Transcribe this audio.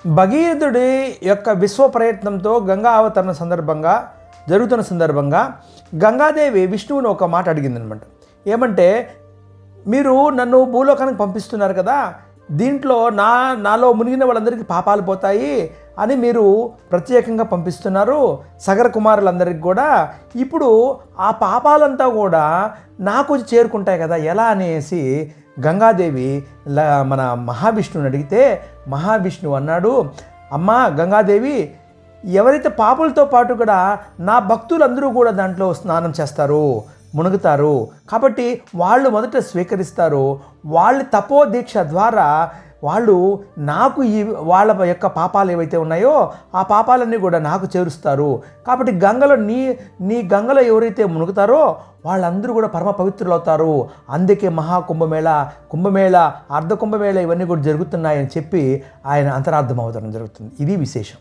భగీరథుడి యొక్క విశ్వ ప్రయత్నంతో గంగా అవతరణ జరుగుతున్న సందర్భంగా గంగాదేవి విష్ణువుని ఒక మాట అడిగిందనమాట. ఏమంటే, మీరు నన్ను భూలోకానికి పంపిస్తున్నారు కదా, దీంట్లో నాలో మునిగిన వాళ్ళందరికీ పాపాలు పోతాయి అని మీరు ప్రత్యేకంగా పంపిస్తున్నారు సగర కుమారులందరికీ కూడా. ఇప్పుడు ఆ పాపాలంతా కూడా నాకు చేరుకుంటాయి కదా, ఎలా అనేసి గంగాదేవి మన మహావిష్ణువుని అడిగితే మహావిష్ణువు అన్నాడు, అమ్మా గంగాదేవి, ఎవరైతే పాపులతో పాటు కూడా నా భక్తులందరూ కూడా దాంట్లో స్నానం చేస్తారు, మునుగుతారు, కాబట్టి వాళ్ళు మొదట స్వీకరిస్తారు. వాళ్ళ తపో దీక్ష ద్వారా వాళ్ళు నాకు వాళ్ళ యొక్క పాపాలు ఏవైతే ఉన్నాయో ఆ పాపాలన్నీ కూడా నాకు చేరుస్తారు. కాబట్టి గంగలో నీ గంగలో ఎవరైతే మునుగుతారో వాళ్ళందరూ కూడా పరమ పవిత్రులు అవుతారు. అందుకే కుంభమేళ అర్ధ కుంభమేళ ఇవన్నీ కూడా జరుగుతున్నాయని చెప్పి ఆయన అంతరార్థం అవతరం జరుగుతుంది. ఇది విశేషం.